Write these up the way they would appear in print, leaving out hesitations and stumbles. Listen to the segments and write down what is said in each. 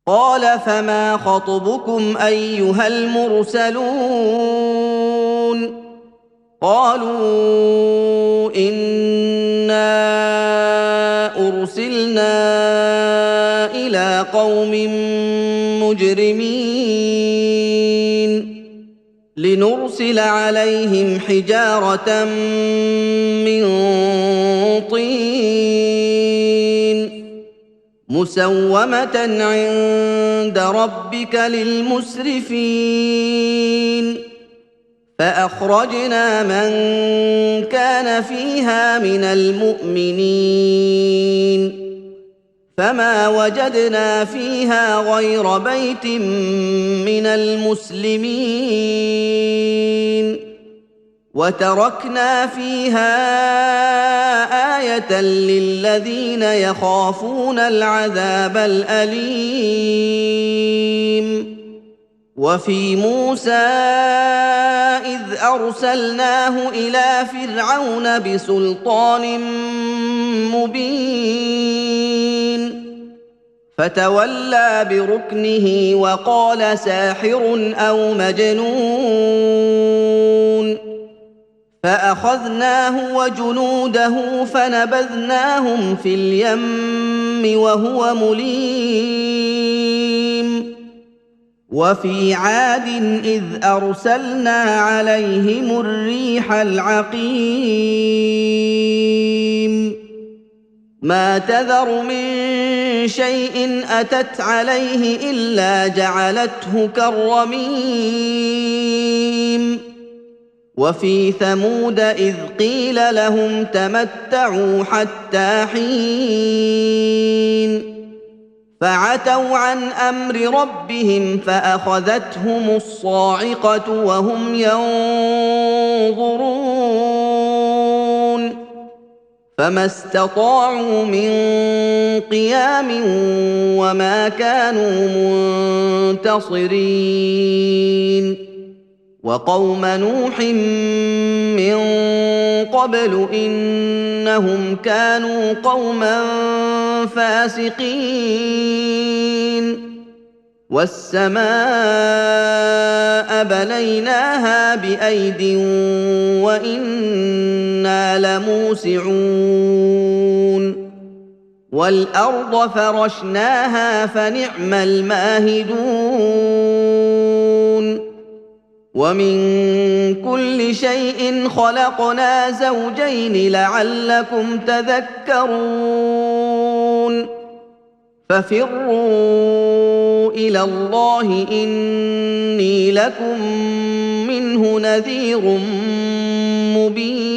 قال فما خطبكم أيها المرسلون قالوا إنا أرسلنا إلى قوم مجرمين لنرسل عليهم حجارة من طين مسومة عند ربك للمسرفين فأخرجنا من كان فيها من المؤمنين فما وجدنا فيها غير بيت من المسلمين وتركنا فيها آية للذين يخافون العذاب الأليم وفي موسى إذ أرسلناه إلى فرعون بسلطان مبين فتولى بركنه وقال ساحر أو مجنون فأخذناه وجنوده فنبذناهم في اليم وهو مليم وفي عاد إذ أرسلنا عليهم الريح العقيم ما تذر من شيء أتت عليه إلا جعلته كالرميم وفي ثمود إذ قيل لهم تمتعوا حتى حين فعتوا عن أمر ربهم فأخذتهم الصاعقة وهم ينظرون فما استطاعوا من قيام وما كانوا منتصرين وقوم نوح من قبل إنهم كانوا قوما فاسقين والسماء بنيناها بأيد وإنا لموسعون والأرض فرشناها فنعم الماهدون ومن كل شيء خلقنا زوجين لعلكم تذكرون ففروا إلى الله إني لكم منه نذير مبين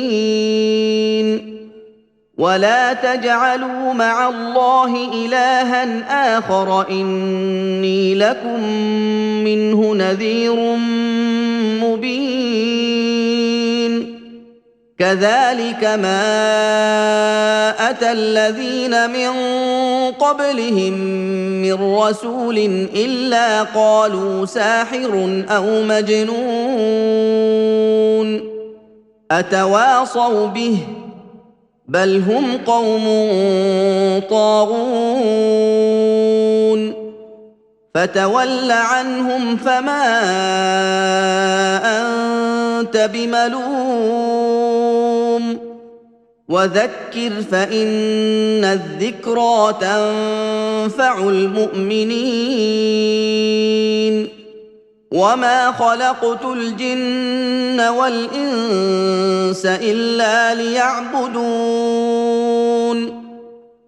ولا تجعلوا مع الله إلها آخر إني لكم منه نذير مبين كذلك ما أتى الذين من قبلهم من رسول إلا قالوا ساحر أو مجنون أتواصوا به بل هم قوم طاغون فتول عنهم فما أنت بملوم وذكر فإن الذكرى تنفع المؤمنين وما خلقت الجن والإنس إلا ليعبدون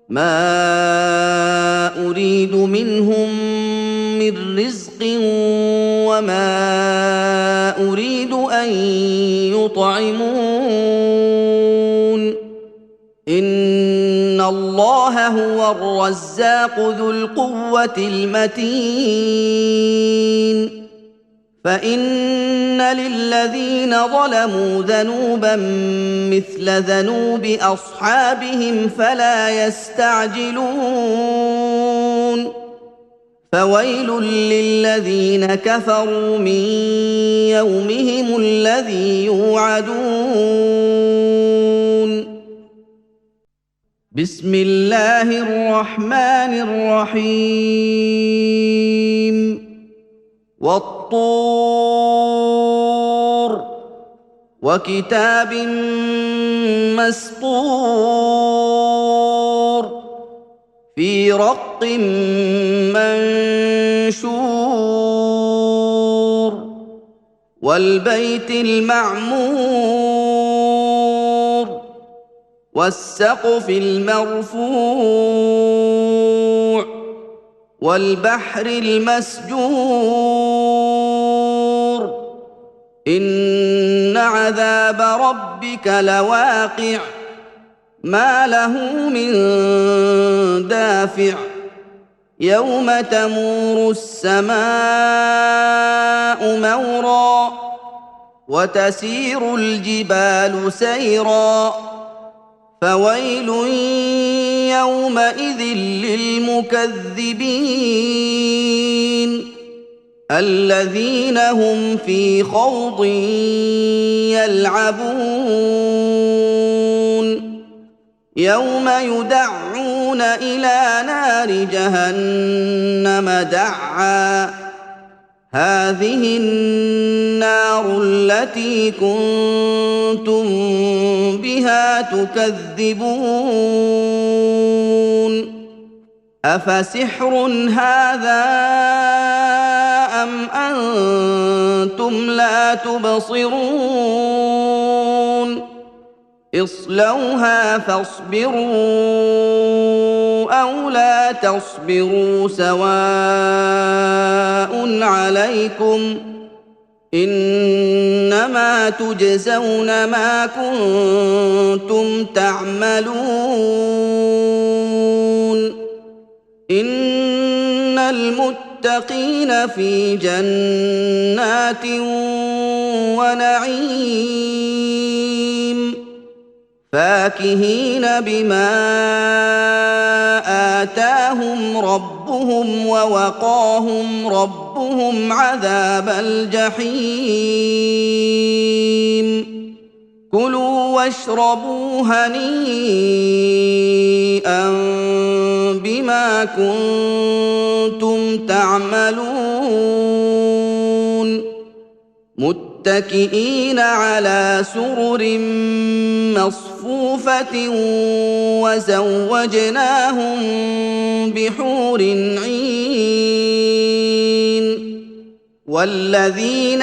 ما أريد منهم من رزق وما أريد أن يطعمون إن الله هو الرزاق ذو القوة المتين فإن للذين ظلموا ذنوبا مثل ذنوب أصحابهم فلا يستعجلون فويل للذين كفروا من يومهم الذي يوعدون بسم الله الرحمن الرحيم وَالطُّورِ وَكِتَابٍ مَّسْطُورٍ فِي رَقٍّ مَّنشُورٍ وَالْبَيْتِ الْمَعْمُورِ وَالسَّقْفِ الْمَرْفُوعِ وَالْبَحْرِ الْمَسْجُورِ إِنَّ عَذَابَ رَبِّكَ لَوَاقِعٌ مَا لَهُ مِن دَافِعٍ يَوْمَ تَمُورُ السَّمَاءُ مَوْرًا وَتَسِيرُ الْجِبَالُ سَيْرًا فَوَيْلٌ يَوْمَئِذٍ لِّلْمُكَذِّبِينَ الَّذِينَ هُمْ فِي خَوْضٍ يَلْعَبُونَ يَوْمَ يُدَعُّونَ إِلَىٰ نَارِ جَهَنَّمَ دَعًّا هَٰذِهِ النَّارُ الَّتِي كُنتُم بِهَا تُكَذِّبُونَ أَفَسِحْرٌ هَٰذَا أَمْ أَنتُمْ لَا تُبْصِرُونَ اصْلَوْهَا فَاصْبِرُوا أَوْ لَا تَصْبِرُوا سَوَاءٌ عَلَيْكُمْ إِنَّمَا تُجْزَوْنَ مَا كُنتُمْ تَعْمَلُونَ إِنَّ الْمُتَّقِينَ فِي جَنَّاتٍ وَنَعِيمٍ فَاكِهِينَ بِمَا آتَاهُمْ رَبُّهُمْ وَوَقَاهُمْ رَبُّهُمْ عَذَابَ الْجَحِيمِ كُلُوا وَاشْرَبُوا هَنِيئًا بِمَا كُنتُمْ تَعْمَلُونَ مُتَّكِئِينَ عَلَىٰ سُرُرٍ مَّصْفُوفَةٍ وَزَوَّجْنَاهُم بِحُورٍ عِينٍ وَالَّذِينَ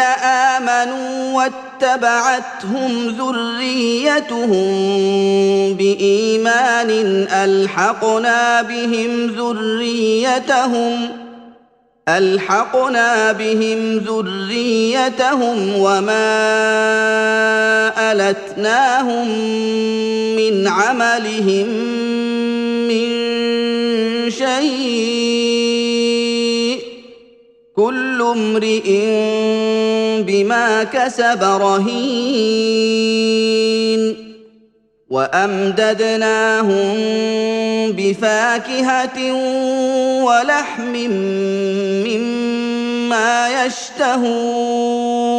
آمَنُوا وَاتَّبَعَتْهُمْ ذُرِّيَّتُهُم بِإِيمَانٍ أَلْحَقْنَا بِهِمْ ذُرِّيَّتَهُمْ وَمَا أَلَتْنَاهُم مِّنْ عَمَلِهِم مِّن شَيْءٍ ۚ كُلُّ امْرِئٍ بِمَا كَسَبَ رَهِينٌ وَأَمْدَدْنَاهُم بِفَاكِهَةٍ وَلَحْمٍ مِّمَّا يَشْتَهُونَ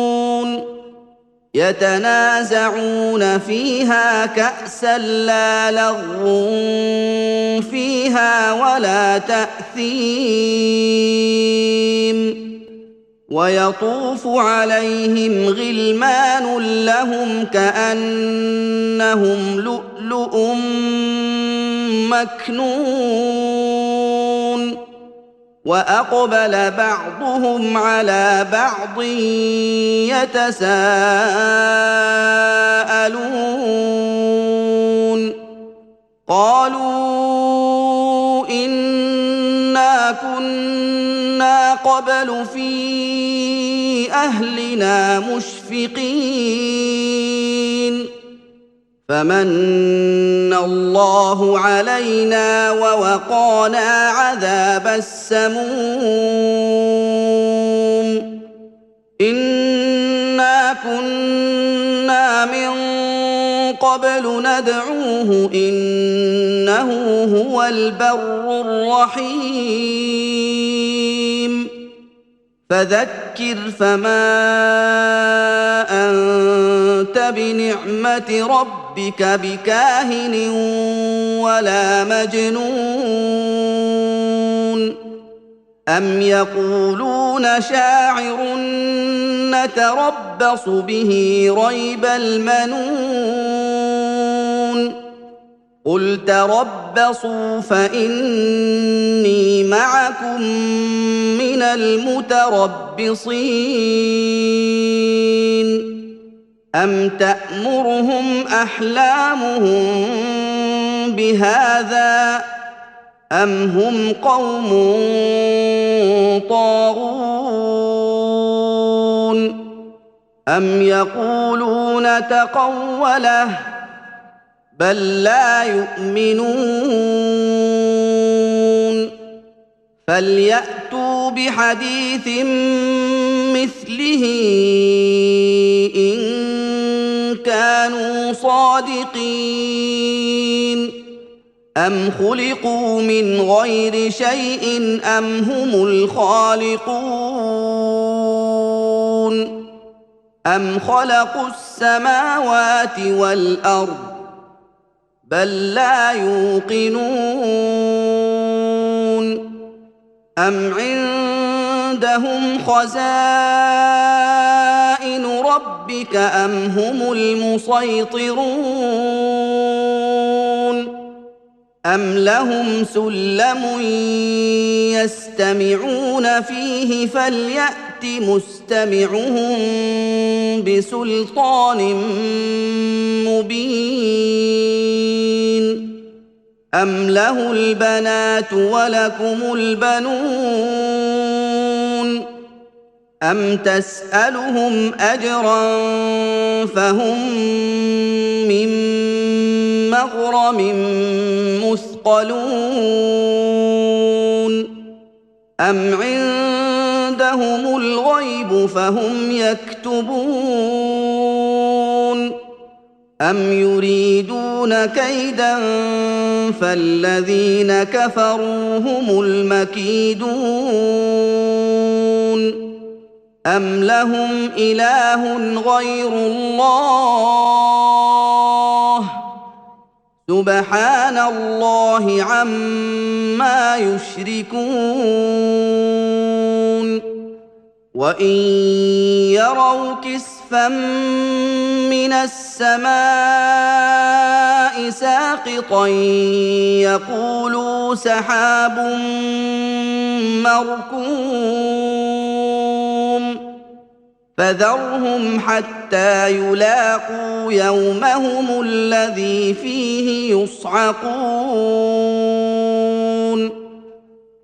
يَتَنَازَعُونَ فِيهَا كَأْسًا لَّا لَغْوٌ فِيهَا وَلَا تَأْثِيمٌ وَيَطُوفُ عَلَيْهِمْ غِلْمَانٌ لَّهُمْ كَأَنَّهُمْ لُؤْلُؤٌ مَّكْنُونٌ وَأَقْبَلَ بَعْضُهُمْ عَلَىٰ بَعْضٍ يَتَسَاءَلُونَ قَالُوا إِنَّا كُنَّا قَبْلُ فِي أَهْلِنَا مُشْفِقِينَ فَمَنَّ اللَّهُ عَلَيْنَا وَوَقَانَا عَذَابَ السَّمُومِ إِنَّا كُنَّا مِن قَبْلُ نَدْعُوهُ إِنَّهُ هُوَ الْبَرُّ الرَّحِيمُ فَذَكِّرْ فَمَا أَنتَ بِنِعْمَةِ رَبِّكَ بِكَاهِنٍ وَلَا مَجْنُونٍ أَمْ يَقُولُونَ ويقولون شاعر نتربص به ريب المنون قل تربصوا فإني معكم من المتربصين أم تأمرهم أحلامهم بهذا أم هم قوم طاغون أم يقولون تقوله بل لا يؤمنون فليأتوا بحديث مثله إن كانوا صادقين أم خلقوا من غير شيء أم هم الخالقون أم خلقوا السماوات والأرض بل لا يوقنون أم عندهم خزائن ربك أم هم المسيطرون أم لهم سلم يستمعون فيه فليأت مستمعهم بسلطان مبين أم له البنات ولكم البنون أم تسألهم أجرا فهم من مغرم مثقلون أم عندهم الغيب فهم يكتبون أم يريدون كيدا فالذين كفروا هم المكيدون أم لهم إله غير الله سبحان الله عما يشركون وإن يروا كسفا من السماء ساقطا يقولوا سحاب مركوم فذرهم حتى يلاقوا يومهم الذي فيه يصعقون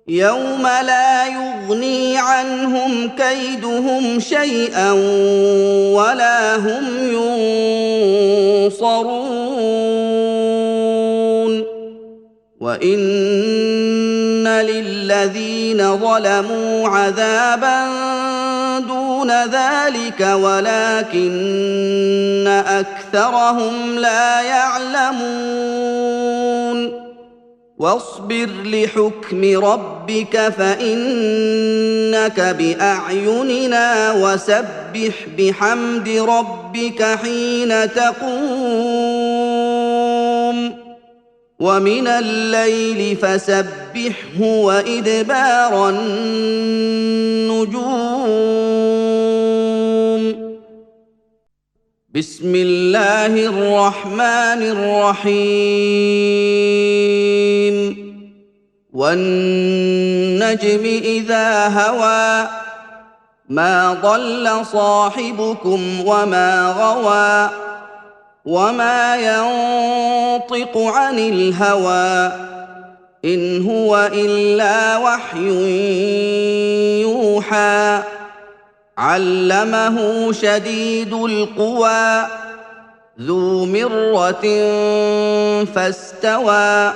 يوم لا يغني عنهم كيدهم شيئا ولا هم ينصرون وإن للذين ظلموا عذابا دون ذلك ولكن أكثرهم لا يعلمون واصبر لحكم ربك فإنك بأعيننا وسبح بحمد ربك حين تقوم ومن الليل فسبحه وإدبار النجوم بسم الله الرحمن الرحيم والنجم إذا هوى ما ضل صاحبكم وما غوى وما ينطق عن الهوى إن هو إلا وحي يوحى علمه شديد القوى ذو مرة فاستوى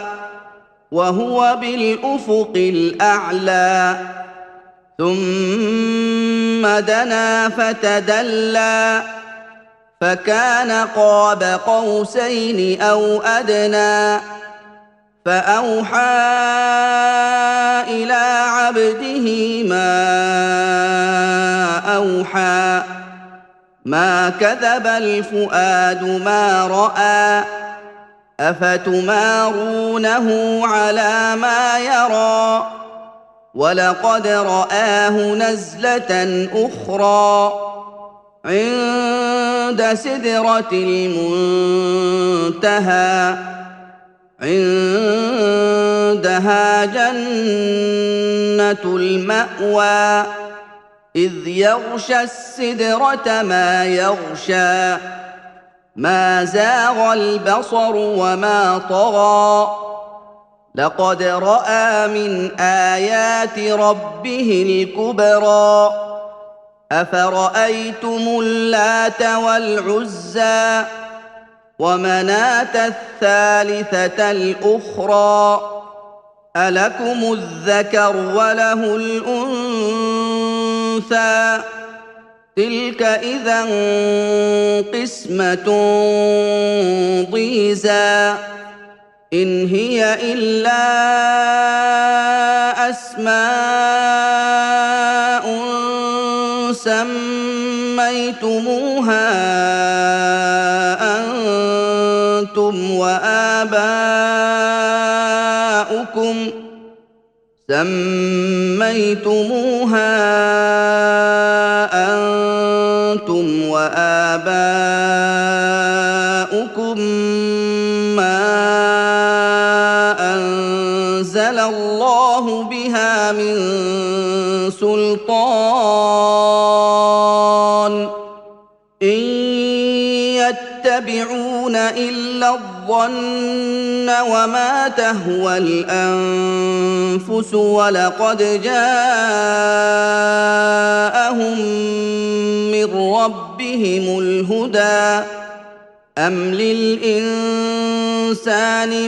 وهو بالأفق الأعلى ثم دنا فتدلى فكان قاب قوسين أو أدنى فأوحى إلى عبده ما أوحى ما كذب الفؤاد ما رأى أفتمارونه على ما يرى ولقد رآه نزلة أخرى عند سدرة المنتهى عندها جنة المأوى إذ يغشى السدرة ما يغشى ما زاغ البصر وما طغى لقد رأى من آيات ربه الكبرى أفرأيتم اللات والعزى ومناة الثالثة الأخرى ألكم الذكر وله الأنثى تلك إذا قسمة ضيزى إن هي إلا أسماء سميتموها أنتم وآباؤكم ما أنزل الله بها من سلطان إن يتبعون إلا الظن وما تهوى الأنفس ولقد جاءهم من ربهم الهدى أم للإنسان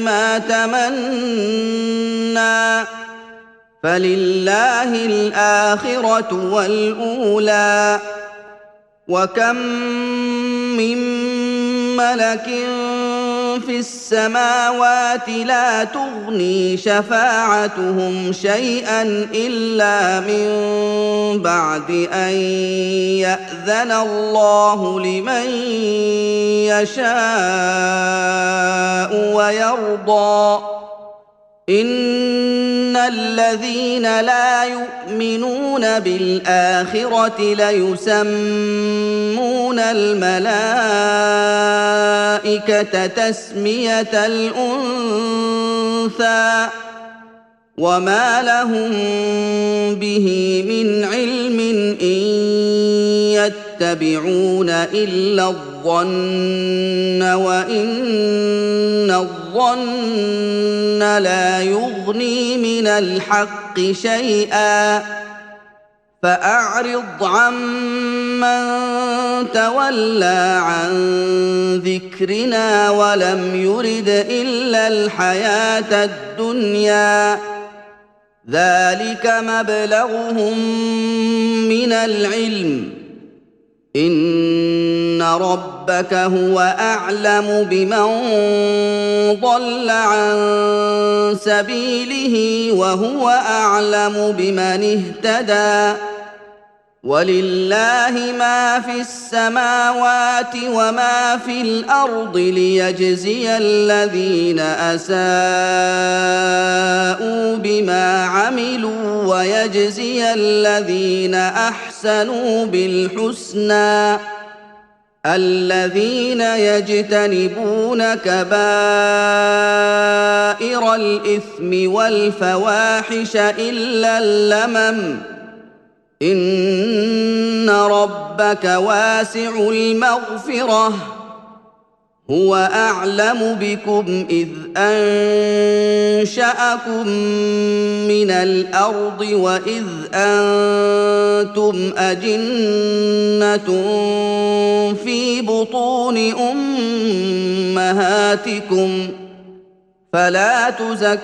ما تمنى فلله الآخرة والأولى وكم من ملك في السماوات لا تغني شفاعتهم شيئا إلا من بعد أن يأذن الله لمن يشاء ويرضى إن الذين لا يؤمنون بالآخرة ليسمون الملائكة تسمية الأنثى وما لهم به من علم إن يتبعون إلا الظن وإن الظن لا يغني من الحق شيئا فأعرض عمن تولى عن ذكرنا ولم يرد إلا الحياة الدنيا ذلك مبلغهم من العلم إن ربك هو أعلم بمن ضل عن سبيله وهو أعلم بمن اهتدى ولله ما في السماوات وما في الأرض ليجزي الذين أساءوا بما عملوا ويجزي الذين أحسنوا بالحسنى الذين يجتنبون كبائر الإثم والفواحش إلا اللمم إن ربك واسع المغفرة هو أعلم بكم إذ أنشأكم من الأرض وإذ أنتم أجنة في بطون أمهاتكم فلا تزكوا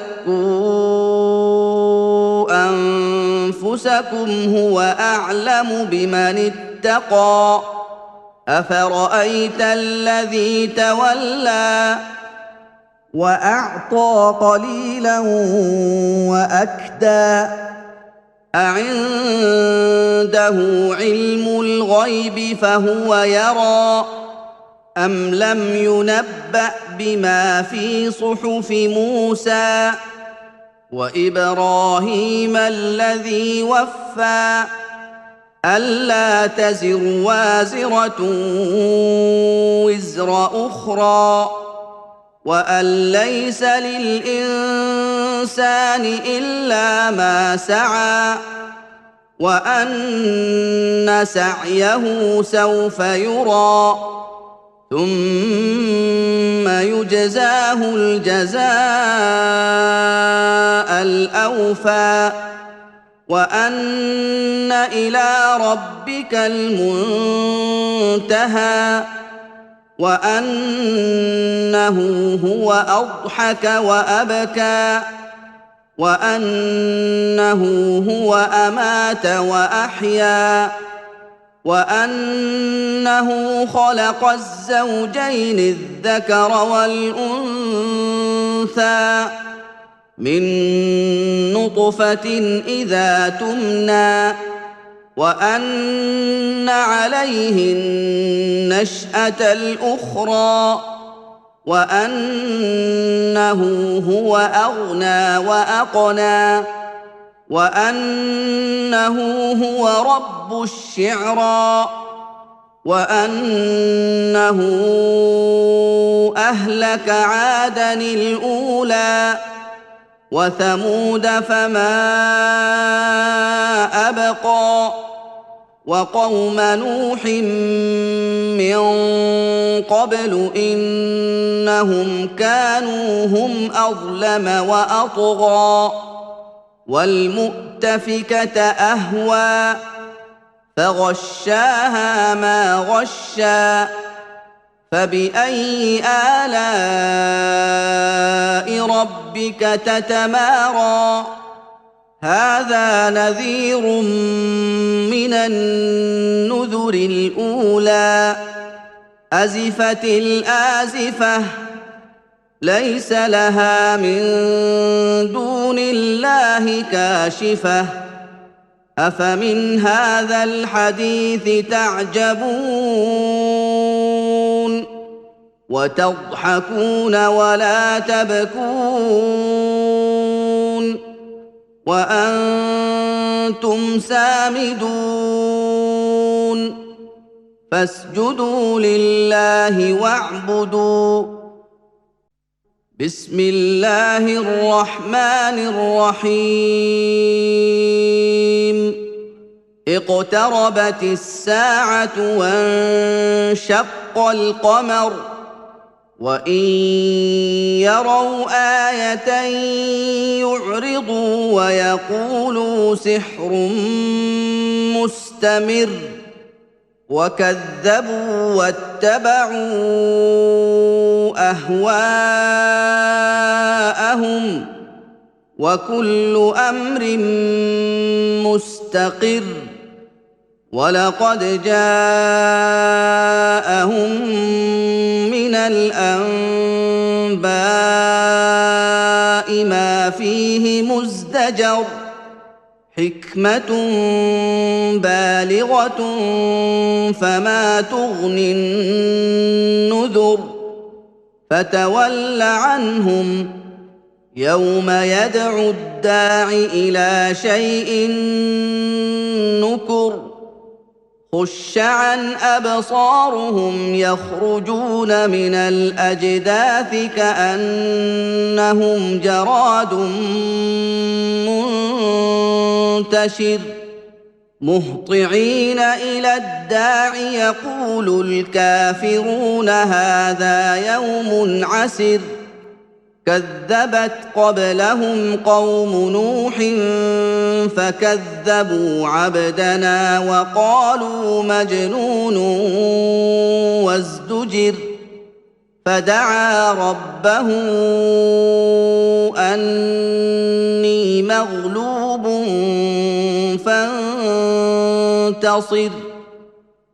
أنفسكم هو أعلم بمن اتقى أفرأيت الذي تولى وأعطى قليلا وأكدى أعنده علم الغيب فهو يرى أم لم ينبأ بما في صحف موسى وإبراهيم الذي وفى ألا تزر وازرة وزر أخرى وأن ليس للإنسان إلا ما سعى وأن سعيه سوف يرى ثم يجزاه الجزاء الأوفى وأن إلى ربك المنتهى وأنه هو أضحك وأبكى وأنه هو أمات وأحيا وأنه خلق الزوجين الذكر والأنثى من نطفة إذا تمنى وأن عليه النشأة الأخرى وأنه هو أغنى وأقنى وأنه هو رب الشعرى وأنه أهلك عادًا الأولى وثمود فما أبقى وقوم نوح من قبل إنهم كانوا هم أظلم وأطغى والمؤتفكة أهوى فغشاها ما غشى فبأي آلاء ربك تتمارى هذا نذير من النذر الأولى أزفت الآزفة ليس لها من دون الله كاشفة أفمن هذا الحديث تعجبون وتضحكون ولا تبكون وأنتم سامدون فاسجدوا لله واعبدوا بسم الله الرحمن الرحيم اقتربت الساعة وانشق القمر وإن يروا آية يعرضوا ويقولوا سحر مستمر وكذبوا واتبعوا أهواءهم وكل أمر مستقر ولقد جاءهم من الأنباء ما فيه مزدجر حكمة بالغة فما تغني النذر فتول عنهم يوم يدعو الداع إلى شيء نكر خش عن أبصارهم يخرجون من الأجداث كأنهم جراد منتشر مهطعين إلى الداع يقول الكافرون هذا يوم عسر كذبت قبلهم قوم نوح فكذبوا عبدنا وقالوا مجنون وازدجر فدعا ربه أني مغلوب فانتصر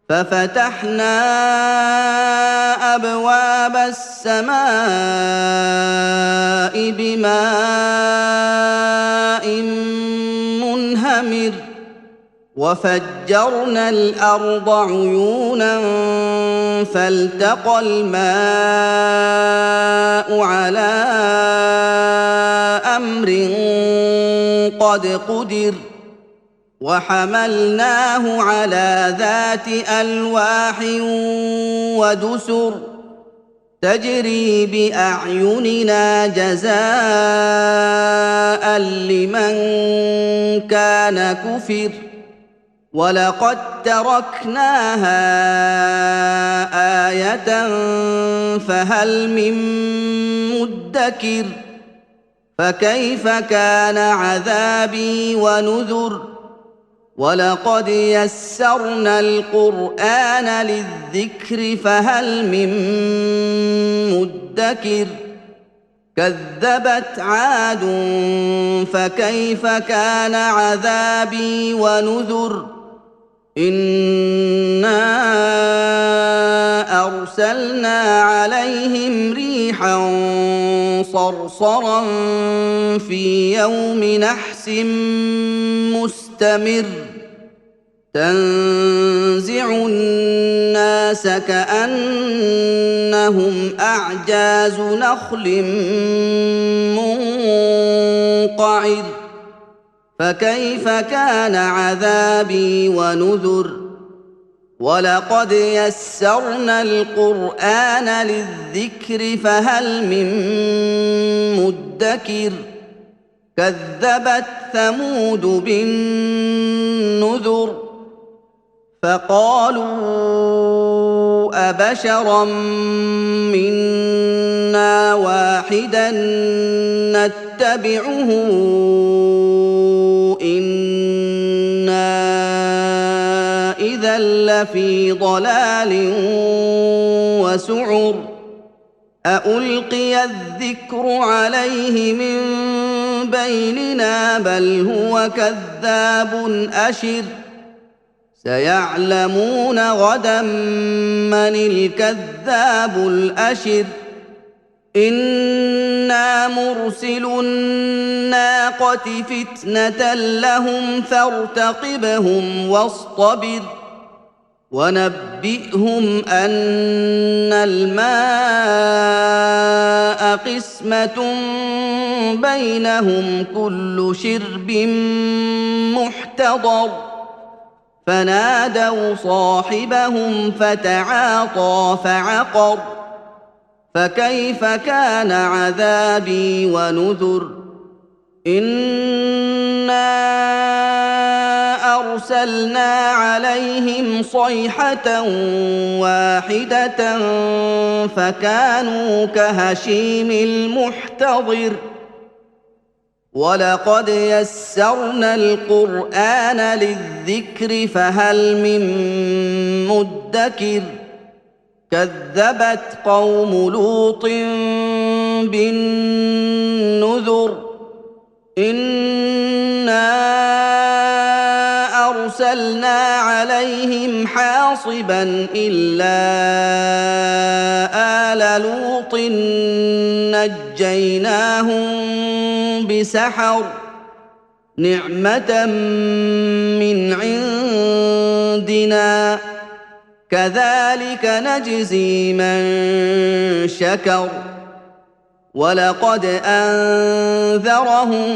ففتحنا أبواب السماء بماء منهمر وفجرنا الأرض عيونا فالتقى الماء على أمر قد قدر وحملناه على ذات ألواح ودسر تجري بأعيننا جزاء لمن كان كفر ولقد تركناها آية فهل من مدكر فكيف كان عذابي ونذر ولقد يسرنا القرآن للذكر فهل من مدكر كذبت عاد فكيف كان عذابي ونذر إنا أرسلنا عليهم ريحا صرصرا في يوم نحس مستمر تنزع الناس كأنهم أعجاز نخل منقعر فكيف كان عذابي ونذر ولقد يسرنا القرآن للذكر فهل من مدكر كذبت ثمود بالنذر فقالوا أبشرا منا واحدا نتبعه إنا إذا لفي ضلال وسعر أألقي الذكر عليه من بيننا بل هو كذاب أشر سيعلمون غدا من الكذاب الأشر إنا مرسل الناقة فتنة لهم فارتقبهم واصطبر ونبئهم أن الماء قسمة بينهم كل شرب محتضر فنادوا صاحبهم فتعاطى فعقر فكيف كان عذابي ونذر إنا أرسلنا عليهم صيحة واحدة فكانوا كهشيم المحتضر ولقد يسرنا القرآن للذكر فهل من مدكر كذبت قوم لوط بالنذر إنا أرسلنا عليهم حاصبا إلا آل لوط نجيناهم بسحر نعمة من عندنا كذلك نجزي من شكر ولقد أنذرهم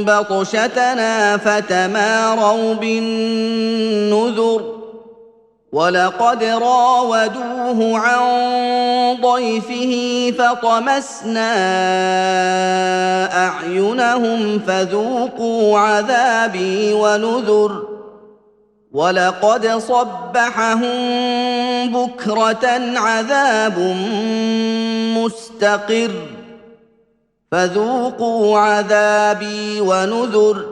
بطشتنا فتماروا بالنذر ولقد راودوه عن ضيفه فطمسنا أعينهم فذوقوا عذابي ونذر ولقد صبحهم بكرة عذاب مستقر فذوقوا عذابي ونذر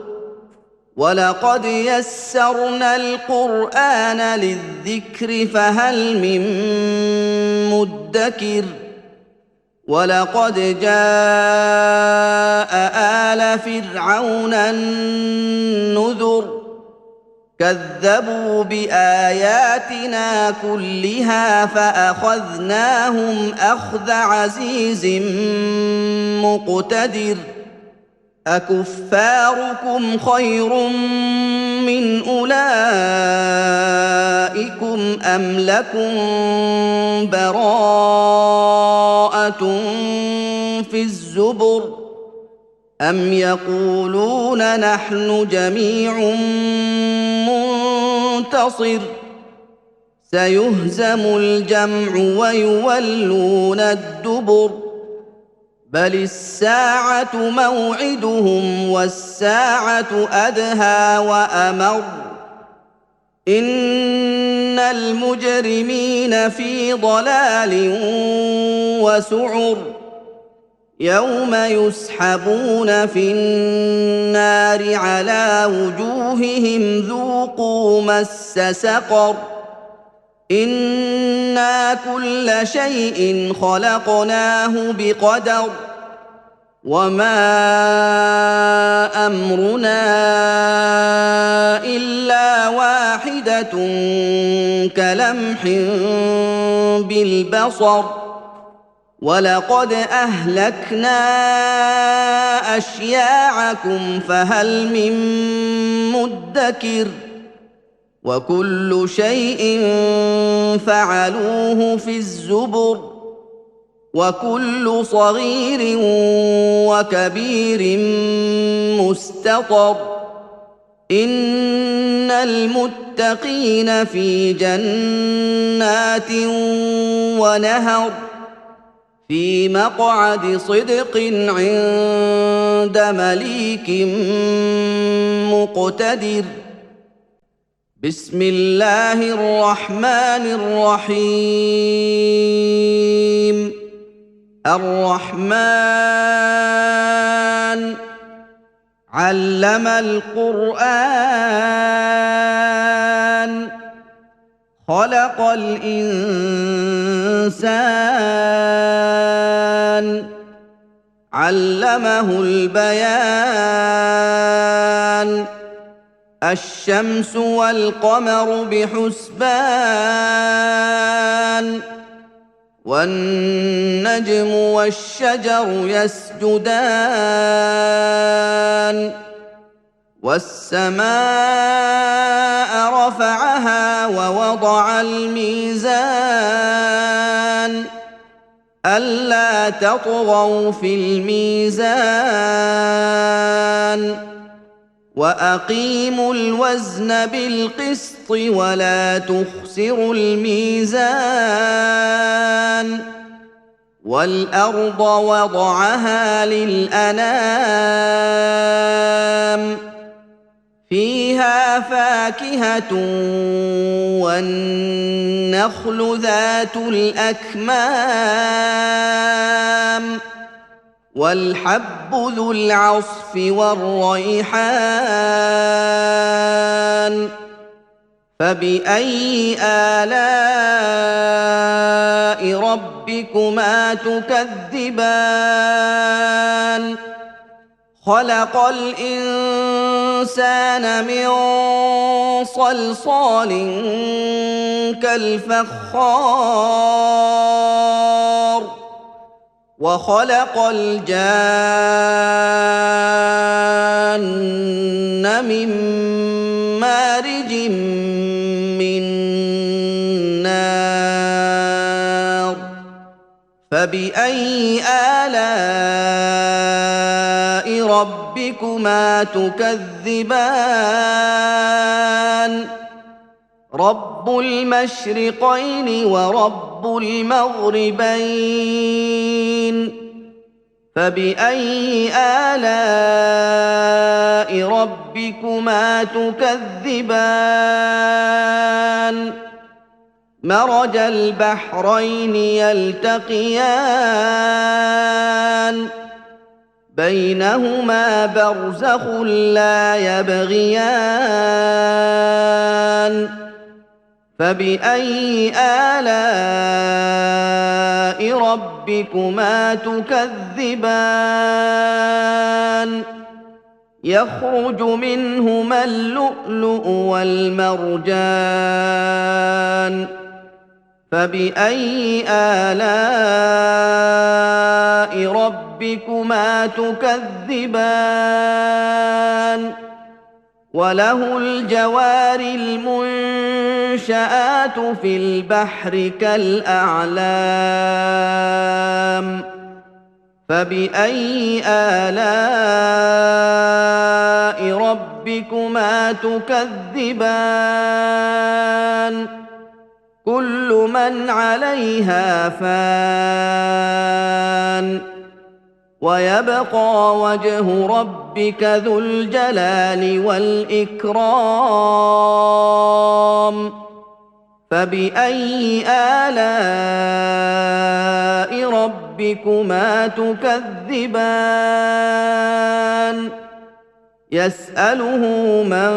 ولقد يسرنا القرآن للذكر فهل من مدكر ولقد جاء آل فرعون النذر كذبوا بآياتنا كلها فأخذناهم أخذ عزيز مقتدر أكفاركم خير من أولئكم أم لكم براءة في الزبر أم يقولون نحن جميع منتصر سيهزم الجمع ويولون الدبر بل الساعة موعدهم والساعة أدهى وأمر إن المجرمين في ضلال وسعر يوم يسحبون في النار على وجوههم ذوقوا مس سقر إنا كل شيء خلقناه بقدر وما أمرنا إلا واحدة كلمح بالبصر ولقد أهلكنا أشياعكم فهل من مدكر وكل شيء فعلوه في الزبر وكل صغير وكبير مستطر إن المتقين في جنات ونهر في مقعد صدق عند مليك مقتدر بسم الله الرحمن الرحيم الرحمن علم القرآن خلق الإنسان علمه البيان الشمس والقمر بحسبان والنجم والشجر يسجدان والسماء رفعها ووضع الميزان ألا تطغوا في الميزان وأقيموا الوزن بالقسط ولا تخسروا الميزان والأرض وضعها للأنام فيها فاكهة والنخل ذات الأكمام والحب ذو العصف والريحان فبأي آلاء ربكما تكذبان خلق الإنسان من صلصال كالفخار وخلق الجان من مارج من نار فبأي آلاء ربكما تكذبان رب المشرقين ورب المغربين فبأي آلاء ربكما تكذبان مرج البحرين يلتقيان بينهما برزخ لا يبغيان فبأي آلاء ربكما تكذبان يخرج منهما اللؤلؤ والمرجان فبأي آلاء ربكما تكذبان وله الجوار المنشآت في البحر كالأعلام فبأي آلاء ربكما تكذبان كل من عليها فان ويبقى وجه ربك ذو الجلال والإكرام فبأي آلاء ربكما تكذبان يسأله من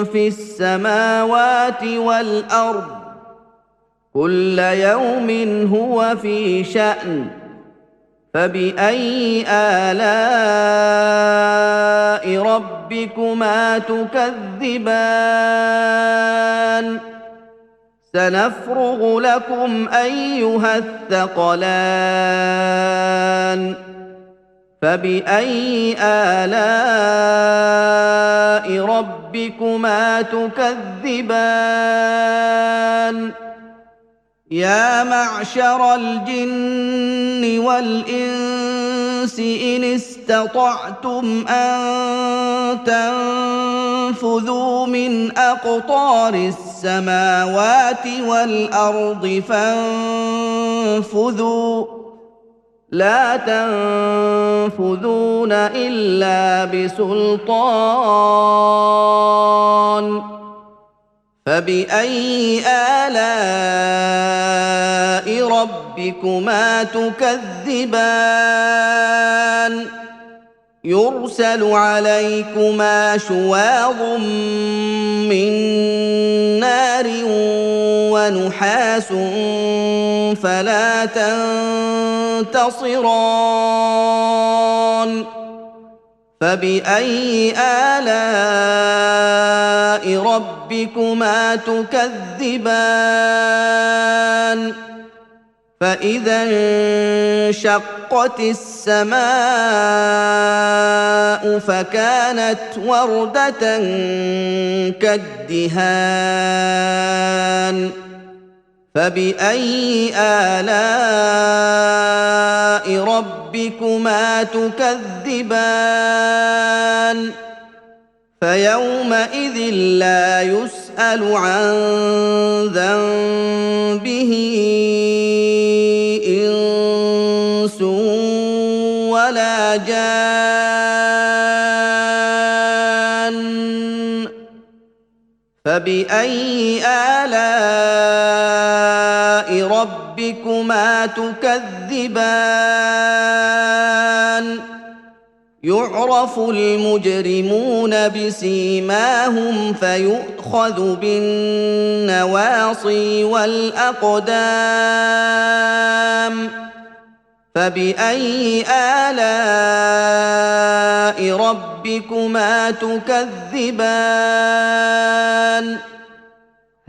في السماوات والأرض كل يوم هو في شأن فبأي آلاء ربكما تكذبان سنفرغ لكم أيها الثقلان فبأي آلاء ربكما تكذبان يا معشر الجن والإنس إن استطعتم أن تنفذوا من أقطار السماوات والأرض فانفذوا لا تنفذون إلا بسلطان فبأي آلاء ربكما تكذبان يرسل عليكما شواظ من نار ونحاس فلا تنتصران فبأي آلاء ربكما تكذبان فإذا انشقت السماء فكانت وردة كالدهان فبأي آلاء ربكما تكذبان فيومئذ لا يسأل عن ذنبه إنس ولا جان فبأي آلاء ربكما تكذبان يعرف المجرمون بسيماهم فيؤخذ بالنواصي والأقدام فبأي آلاء ربكما تكذبان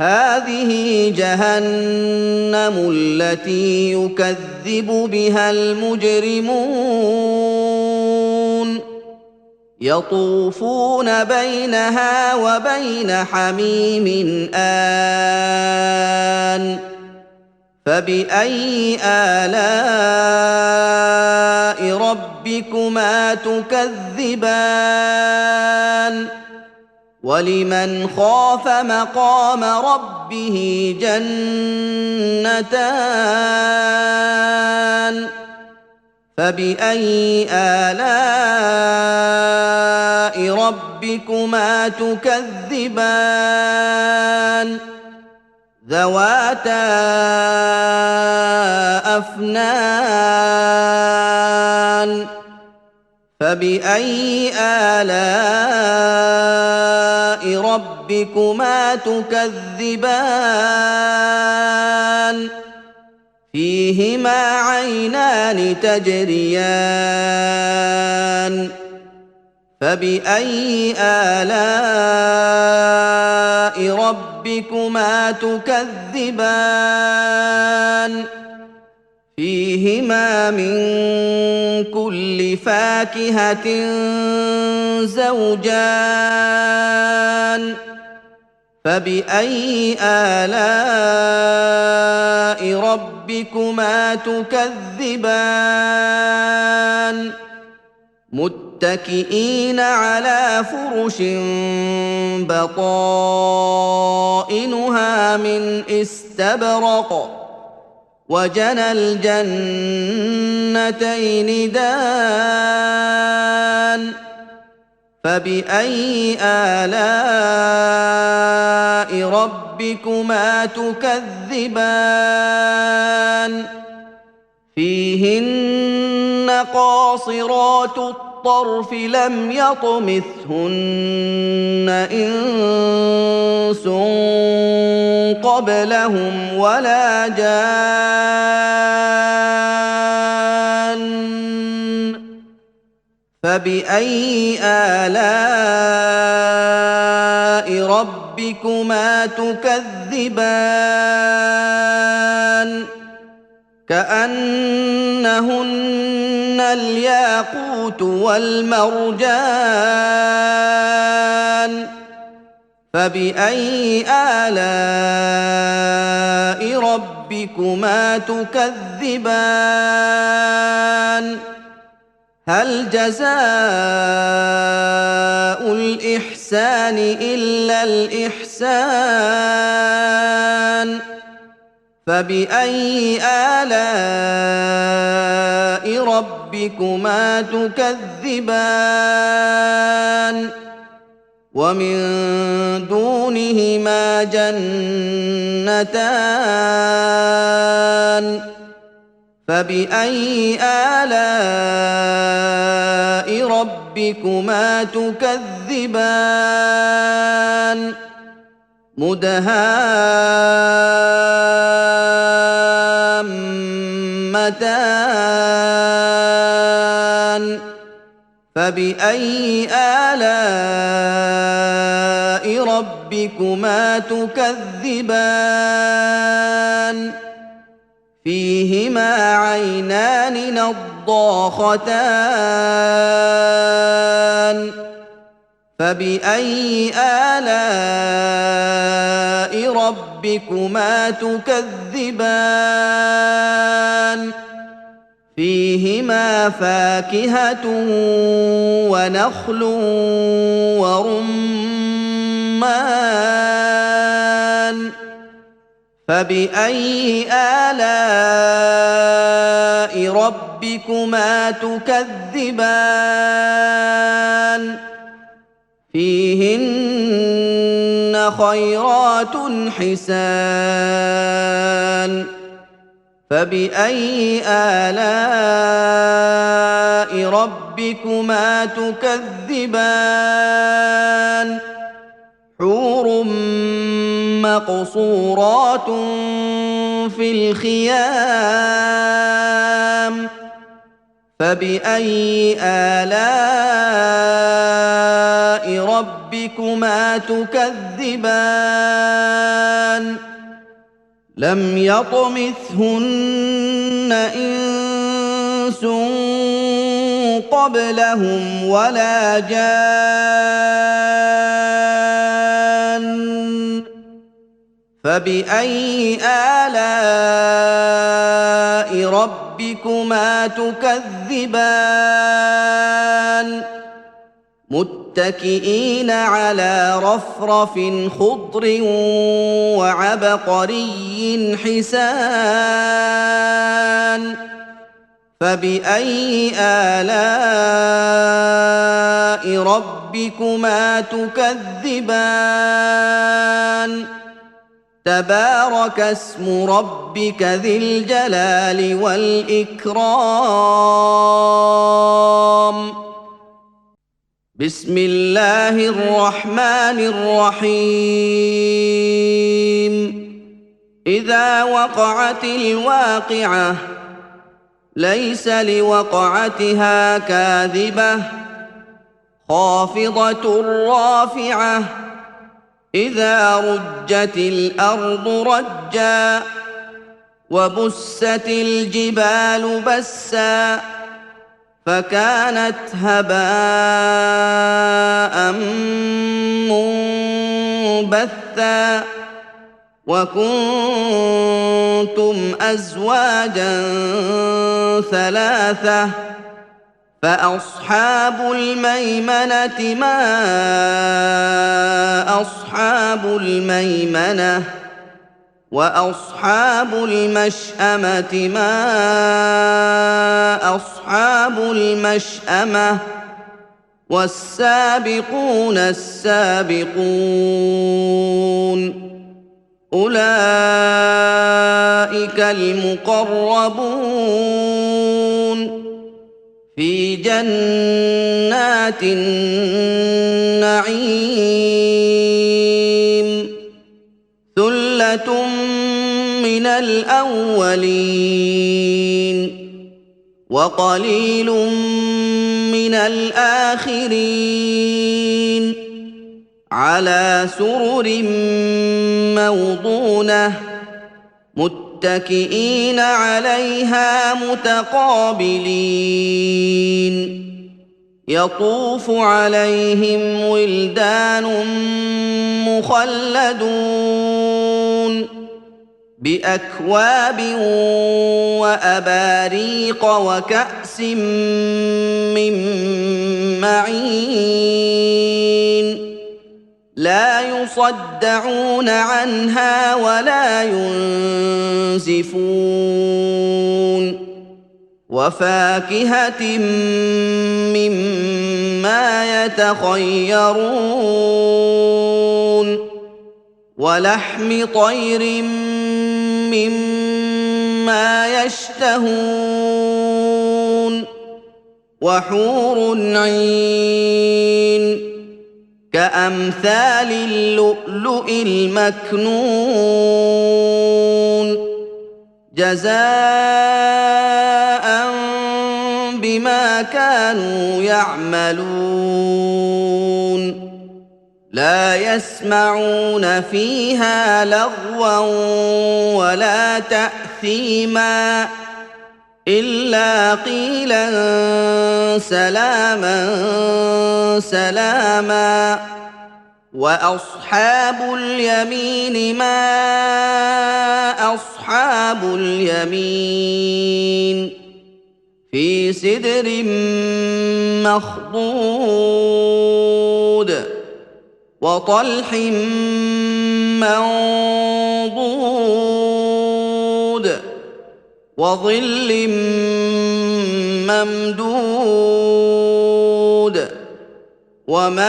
هذه جهنم التي يكذب بها المجرمون يطوفون بينها وبين حميم آن فبأي آلاء ربكما تكذبان ولمن خاف مقام ربه جنتان فبأي آلاء ربكما تكذبان ذواتا أفنان فبأي آلاء ربكما تكذبان فيهما عينان تجريان فبأي آلاء ربكما تكذبان فيهما من كل فاكهة زوجان فبأي آلاء ربكما تكذبان متكئين على فرش بطائنها من استبرق وجنى الجنتين دان فبأي آلاء ربكما تكذبان فيهن قاصرات الطرف لم يطمثهن إنس قبلهم ولا جان فبأي آلاء ربكما تكذبان كأنهن الياقوت والمرجان فبأي آلاء ربكما تكذبان هل جزاء الإحسان إلا الإحسان فبأي آلاء ربكما تكذبان ومن دونهما جنتان فبأي آلاء ربكما تكذبان مدهامتان فبأي آلاء ربكما تكذبان فيهما عينان نضاختان فبأي آلاء ربكما تكذبان فيهما فاكهة ونخل ورمان فبأي آلاء ربكما تكذبان فيهن خيرات حسان فبأي آلاء ربكما تكذبان حور مقصورات في الخيام فبأي آلاء ربكما تكذبان لم يطمثهن إنس قبلهم ولا جان فبأي آلاء ربكما تكذبان متكئين على رفرف خضر وعبقري حسان فبأي آلاء ربكما تكذبان تبارك اسم ربك ذي الجلال والإكرام بسم الله الرحمن الرحيم إذا وقعت الواقعة ليس لوقعتها كاذبة خافضة رافعة إذا رجت الأرض رجا وبست الجبال بسا فكانت هباء منبثا وكنتم أزواجا ثلاثة فأصحاب الميمنة ما أصحاب الميمنة وأصحاب المشأمة ما أصحاب المشأمة والسابقون السابقون أولئك المقربون في جنات النعيم ثلة من الأولين وقليل من الآخرين على سرر موضونة متكئين عليها متقابلين يطوف عليهم ولدان مخلدون بأكواب وأباريق وكأس من معين لا يصدعون عنها ولا ينزفون وفاكهة مما يتخيرون ولحم طير مما يشتهون وحور عين كأمثال اللؤلؤ المكنون جزاء بما كانوا يعملون لا يسمعون فيها لغوا ولا تأثيما إلا قيلا سلاما سلاما وأصحاب اليمين ما أصحاب اليمين في سدر مخضود وطلح منضود وظل ممدود وماء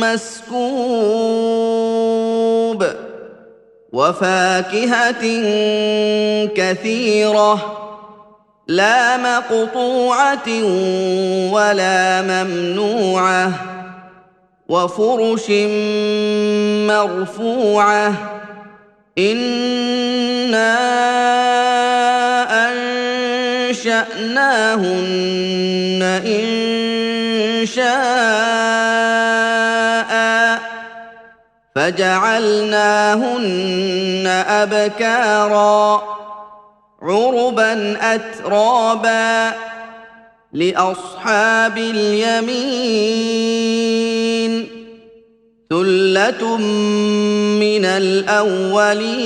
مسكوب وفاكهة كثيرة لا مقطوعة ولا ممنوعة وفرش مرفوعة إنا أنشأناهن إنشاء فجعلناهن أبكارا عربا أترابا لأصحاب اليمين ثلة من الأولين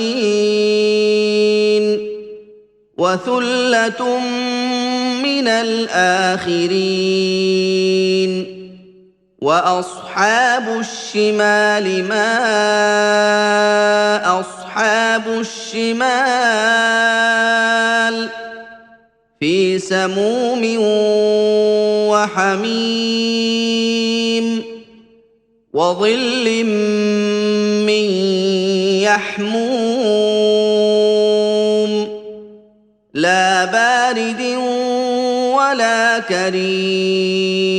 وثلة من الآخرين وأصحاب الشمال ما أصحاب الشمال في سموم وحميم وظل من يحموم لا بارد ولا كريم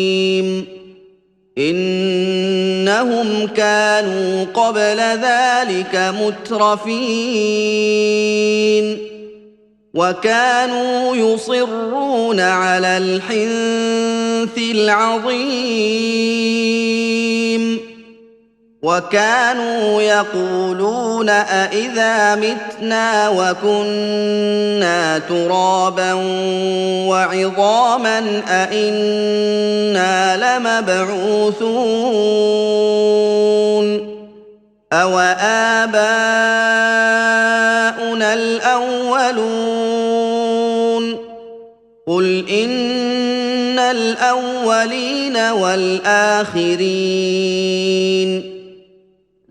إنهم كانوا قبل ذلك مترفين وكانوا يصرون على الحنث العظيم وكانوا يقولون أإذا متنا وكنا ترابا وعظاما أإنا لمبعوثون أوآباؤنا الأولون قل إن الأولين والآخرين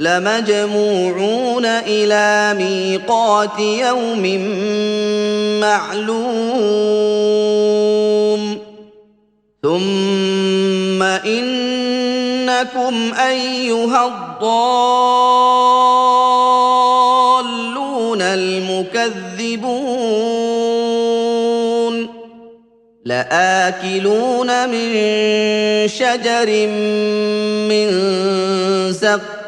لمجموعون إلى ميقات يوم معلوم ثم إنكم أيها الضالون المكذبون لآكلون من شجر من زقوم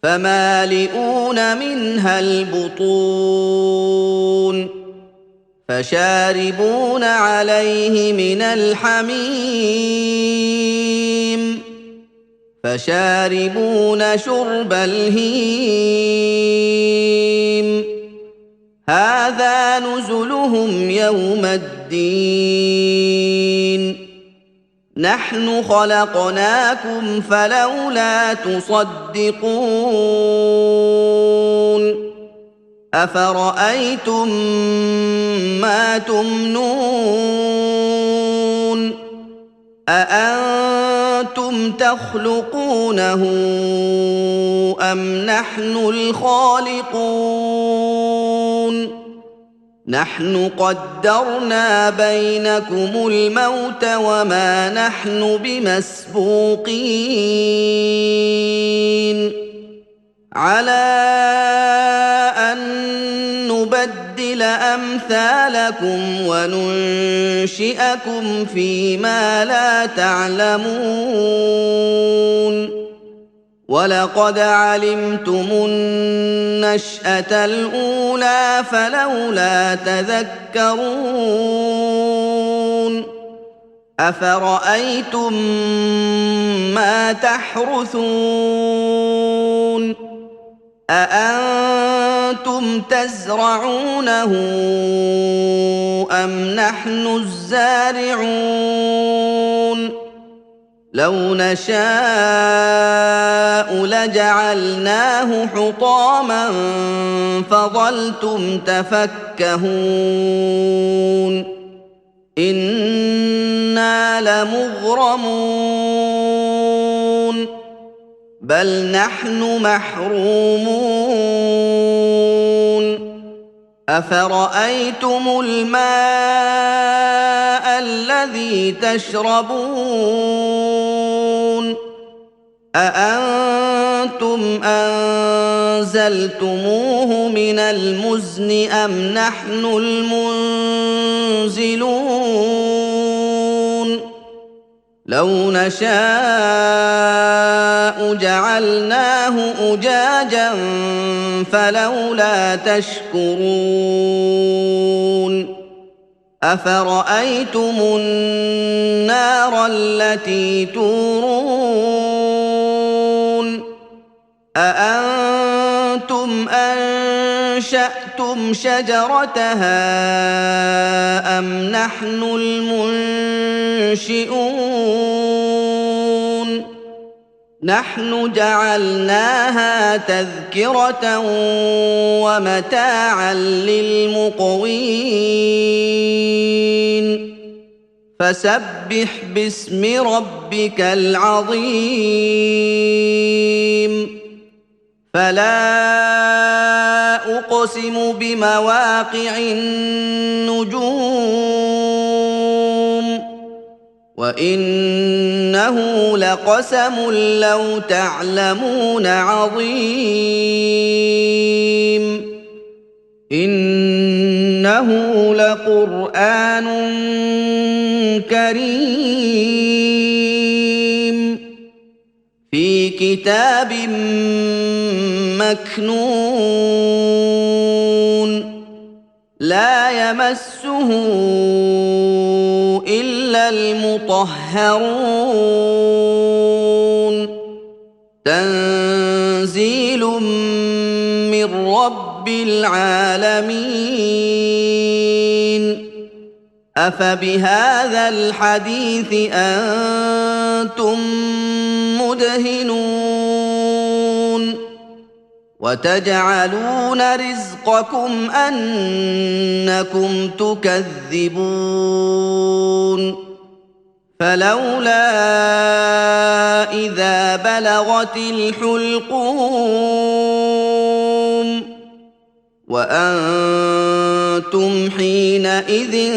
فمالئون منها البطون فشاربون عليه من الحميم فشاربون شرب الهيم هذا نزلهم يوم الدين نحن خلقناكم فلولا تصدقون أفرأيتم ما تمنون أأنتم تخلقونه أم نحن الخالقون نحن قدرنا بينكم الموت وما نحن بمسبوقين على أن نبدل أمثالكم وننشئكم فيما لا تعلمون ولقد علمتم النشأة الأولى فلولا تذكرون أفرأيتم ما تحرثون أأنتم تزرعونه أم نحن الزارعون لو نشاء لجعلناه حطاما فظلتم تفكهون إنا لمغرمون بل نحن محرومون أفرأيتم الماء الذي تشربون أأنتم أنزلتموه من المزن أم نحن المنزلون لو نشاء جعلناه أجاجا فلولا تشكرون أفرأيتم النار التي تورون أأنتم أنشأتم شجرتها أم نحن المنشئون نحن جعلناها تذكرة ومتاعا للمقوين فسبح باسم ربك العظيم فلا أقسم بمواقع النجوم وإنه لقسم لو تعلمون عظيم إنه لقرآن كريم في كتاب مكنون لا يمسه إلا المطهرون تنزيل من رب العالمين أفبهذا الحديث أنتم مدهنون وتجعلون رزقكم أنكم تكذبون فلولا إذا بلغت الحلقوم وأنتم حينئذ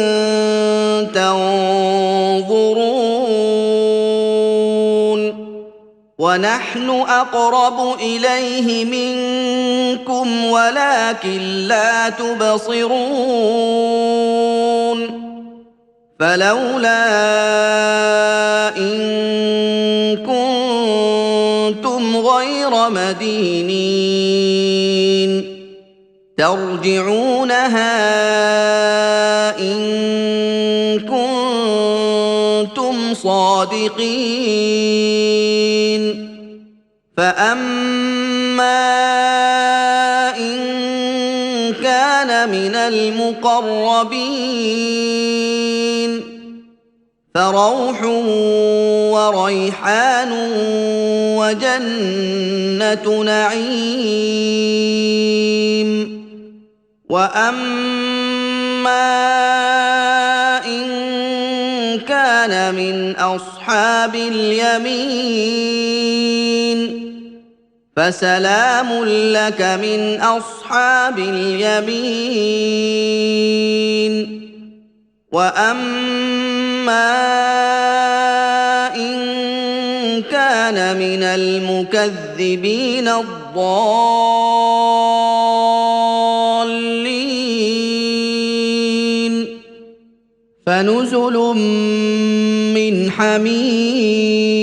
تنظرون ونحن أقرب إليه منكم ولكن لا تبصرون فلولا إن كنتم غير مدينين ترجعونها إن كنتم صادقين فأما إن كان من المقربين فروح وريحان وجنة نعيم وأما إن كان من أصحاب اليمين فسلام لك من أصحاب اليمين وأما إن كان من المكذبين الضالين فنزل من حميم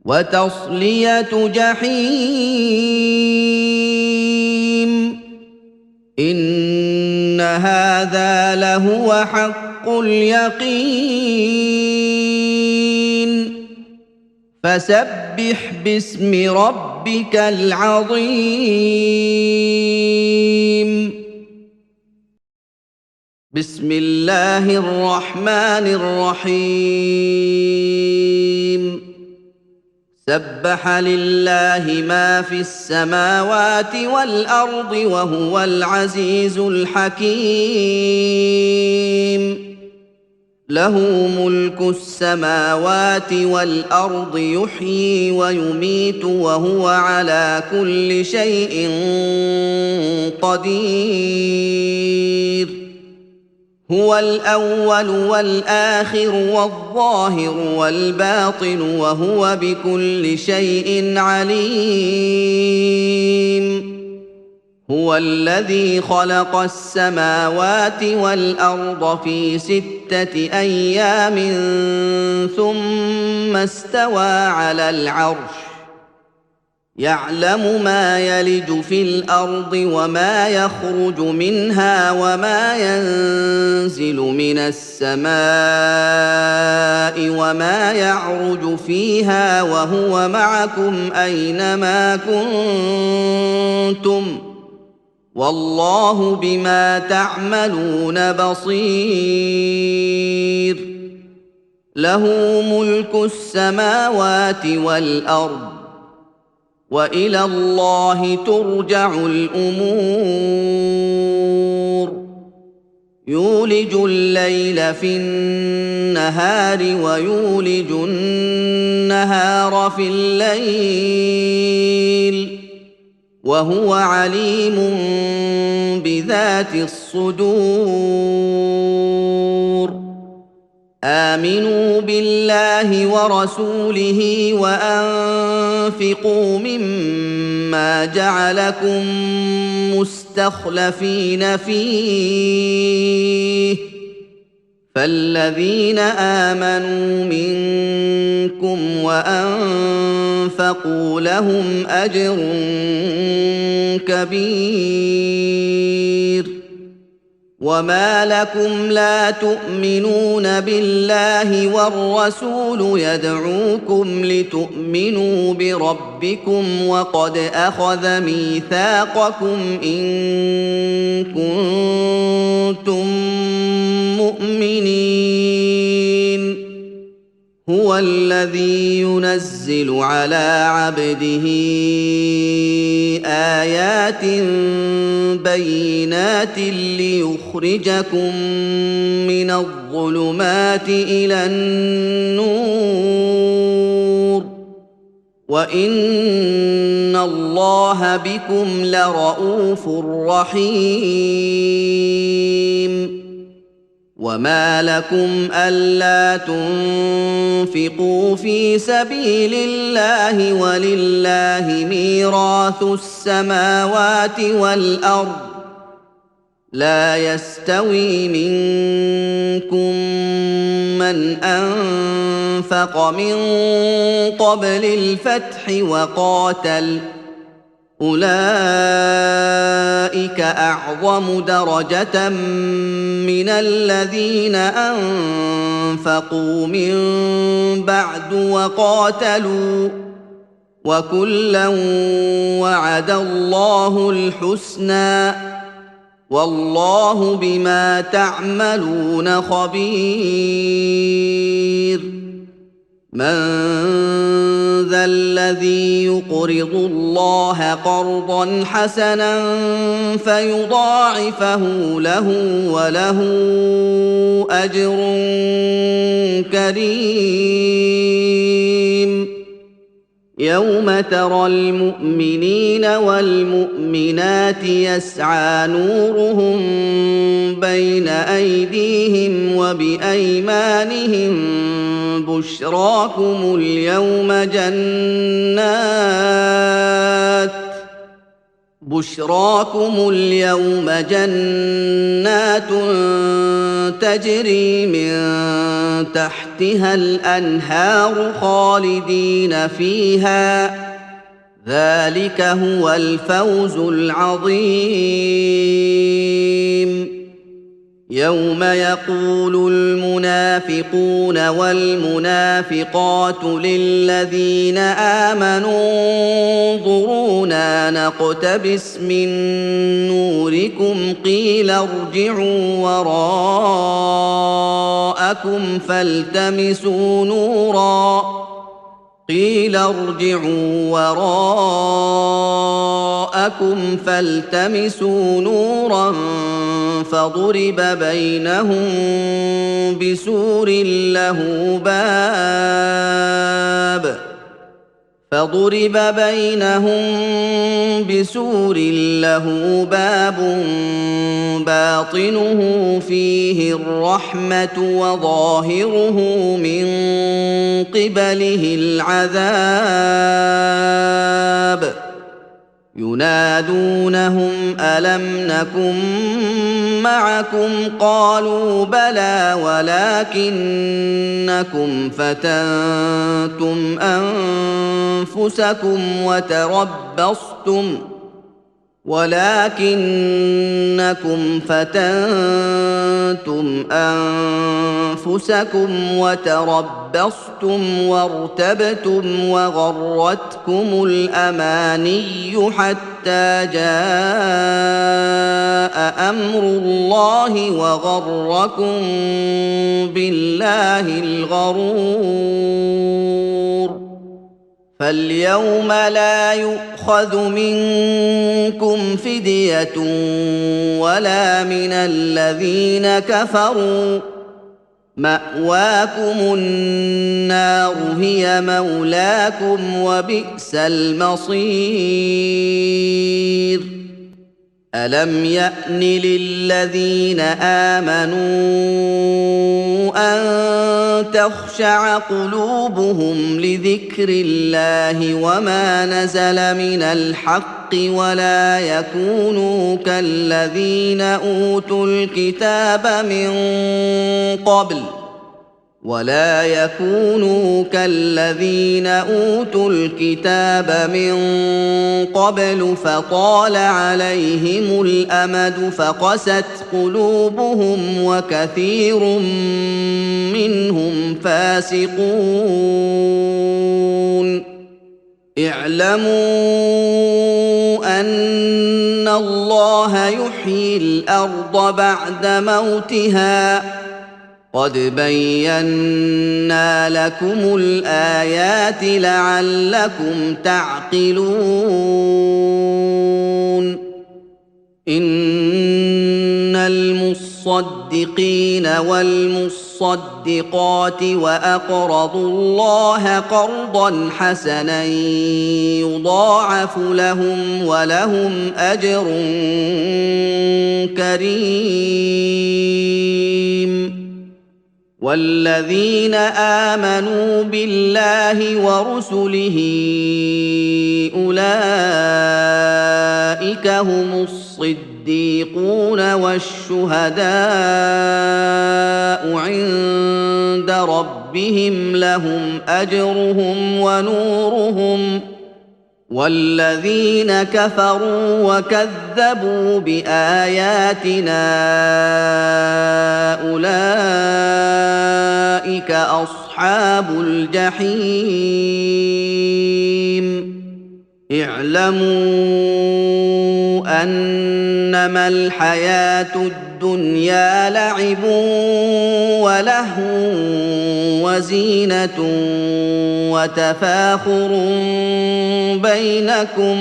وتصلية جحيم إن هذا لهو حق اليقين فسبح باسم ربك العظيم بسم الله الرحمن الرحيم سبح لله ما في السماوات والأرض وهو العزيز الحكيم له ملك السماوات والأرض يحيي ويميت وهو على كل شيء قدير هو الأول والآخر والظاهر والباطن وهو بكل شيء عليم هو الذي خلق السماوات والأرض في 6 أيام ثم استوى على العرش يعلم ما يلج في الأرض وما يخرج منها وما ينزل من السماء وما يعرج فيها وهو معكم أينما كنتم والله بما تعملون بصير له ملك السماوات والأرض وإلى الله ترجع الأمور يولج الليل في النهار ويولج النهار في الليل وهو عليم بذات الصدور آمنوا بالله ورسوله وأنفقوا مما جعلكم مستخلفين فيه فالذين آمنوا منكم وأنفقوا لهم أجر كبير وما لكم لا تؤمنون بالله والرسول يدعوكم لتؤمنوا بربكم وقد أخذ ميثاقكم إن كنتم مؤمنين هو الذي ينزل على عبده آيات بينات ليخرجكم من الظلمات إلى النور وإن الله بكم لرءوف رحيم وما لكم ألا تنفقوا في سبيل الله ولله ميراث السماوات والأرض لا يستوي منكم من أنفق من قبل الفتح وقاتل أولئك أعظم درجة من الذين أنفقوا من بعد وقاتلوا وكلا وعد الله الحسنى والله بما تعملون خبير من ذا الذي يقرض الله قرضا حسنا فيضاعفه له وله أجر كريم يوم ترى المؤمنين والمؤمنات يسعى نورهم بين أيديهم وبأيمانهم بشراكم اليوم جنات تجري من تحتها الأنهار خالدين فيها ذلك هو الفوز العظيم يوم يقول المنافقون والمنافقات للذين آمنوا انظرونا نقتبس من نوركم قيل ارجعوا وراءكم فالتمسوا نورا فضرب بينهم بسور له باب باطنه فيه الرحمة وظاهره من قبله العذاب ينادونهم ألم نكن معكم قالوا بلى ولكنكم فتنتم أنفسكم وتربصتم وارتبتم وغرتكم الأماني حتى جاء أمر الله وغركم بالله الغرور فاليوم لا يؤخذ منكم فدية ولا من الذين كفروا مأواكم النار هي مولاكم وبئس المصير ألم يأن للذين آمنوا أن تخشع قلوبهم لذكر الله وما نزل من الحق ولا يكونوا كالذين أوتوا الكتاب من قبل ولا يكونوا كالذين اوتوا الكتاب من قبل فطال عليهم الامد فقست قلوبهم وكثير منهم فاسقون. اعلموا ان الله يحيي الارض بعد موتها قد بينا لكم الآيات لعلكم تعقلون. إن المصدقين والمصدقات وأقرضوا الله قرضا حسنا يضاعف لهم ولهم أجر كريم. والذين آمنوا بالله ورسله أولئك هم الصديقون والشهداء عند ربهم لهم أجرهم ونورهم. والذين كفروا وكذبوا بآياتنا أولئك أصحاب الجحيم. اعلموا أنما الحياة الدنيا لعب ولهو وزينة وتفاخر بينكم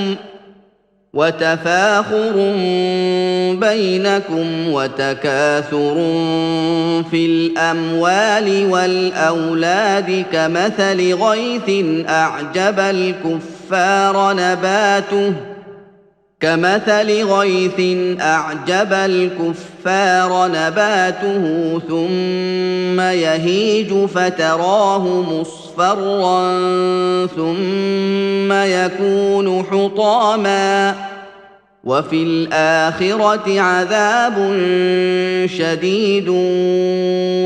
وتكاثر في الأموال والأولاد كمثل غيث أعجب الكفار نباته ثم يهيج فتراه مصفرا ثم يكون حطاما وفي الآخرة عذاب شديد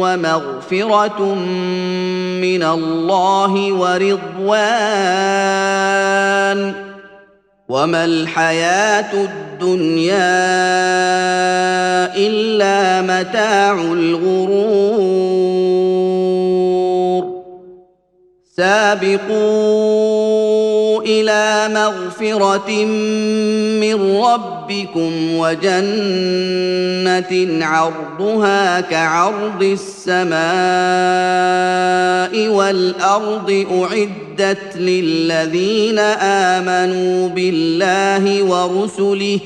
ومغفرة من الله ورضوان وما الحياة الدنيا إلا متاع الغرور. سابقوا إلى مغفرة من ربكم وجنة عرضها كعرض السماء والأرض أعدت للذين آمنوا بالله ورسله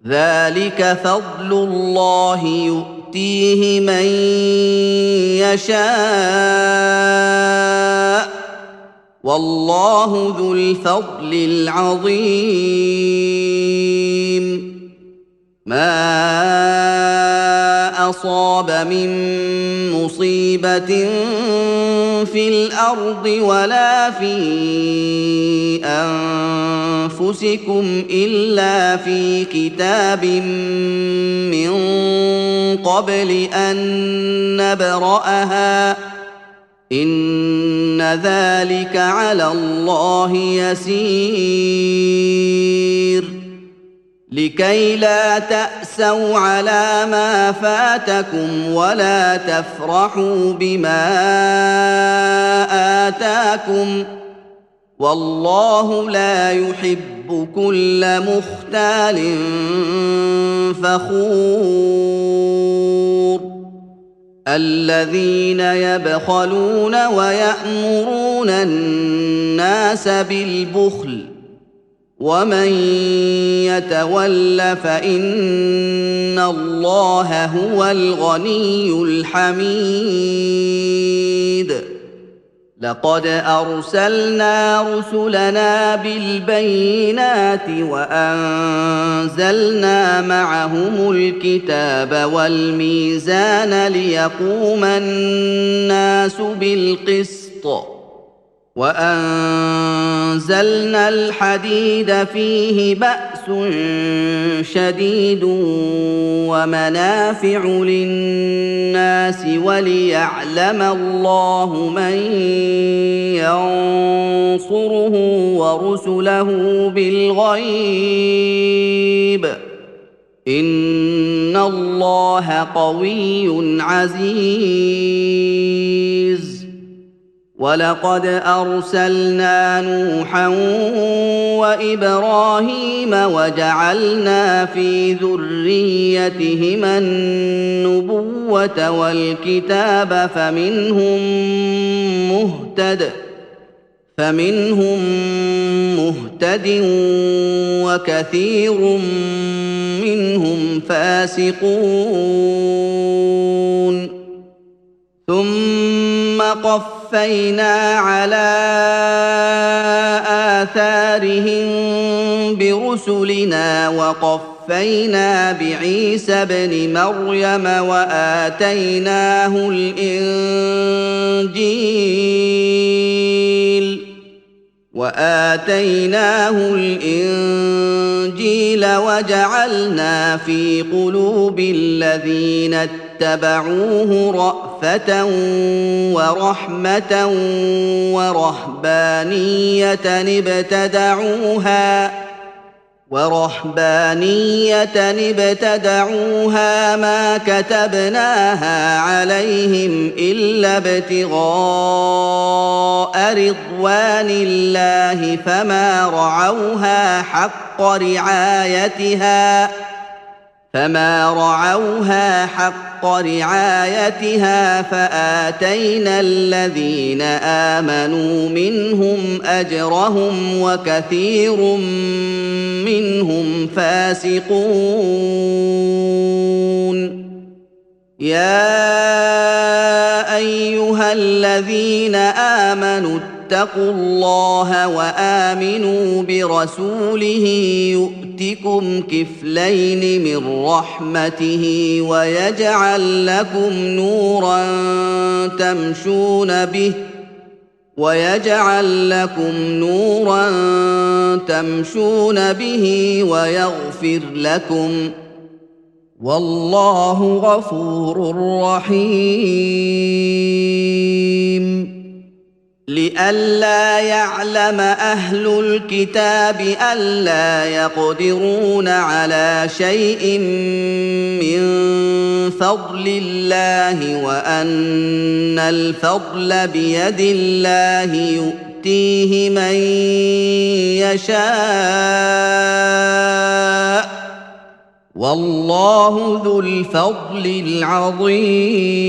ذلك فضل الله يؤتيه من يشاء والله ذو الفضل العظيم. ما أصاب من مصيبة في الأرض ولا في أنفسكم إلا في كتاب من قبل أن نبرأها إن ذلك على الله يسير. لكي لا تأسوا على ما فاتكم ولا تفرحوا بما آتاكم والله لا يحب كل مختال فخور. الذين يبخلون ويأمرون الناس بالبخل ومن يتول فإن الله هو الغني الحميد. لقد أرسلنا رسلنا بالبينات وأنزلنا معهم الكتاب والميزان ليقوم الناس بالقسط وأنزلنا الحديد فيه بأس شديد ومنافع للناس وليعلم الله من ينصره ورسله بالغيب إن الله قوي عزيز ولقد أرسلنا نوحا وإبراهيم وجعلنا في ذريتهما النبوة والكتاب فمنهم مهتد وكثير منهم فاسقون ثم قفينا على آثارهم برسلنا وقفينا بعيسى ابن مريم وآتيناه الإنجيل وجعلنا في قلوب الذين اتبعوه رأفة ورحمة ورهبانية ابتدعوها ما كتبناها عليهم إلا ابتغاء رضوان الله فما رعوها حق رعايتها فآتينا الذين آمنوا منهم أجرهم وكثير منهم فاسقون يا أيها الذين آمنوا اتقوا الله وآمنوا برسوله يؤتكم كفلين من رحمته ويجعل لكم نورا تمشون به ويغفر لكم والله غفور رحيم لئلا يعلم أهل الكتاب ألا يقدرون على شيء من فضل الله وأن الفضل بيد الله يؤتيه من يشاء والله ذو الفضل العظيم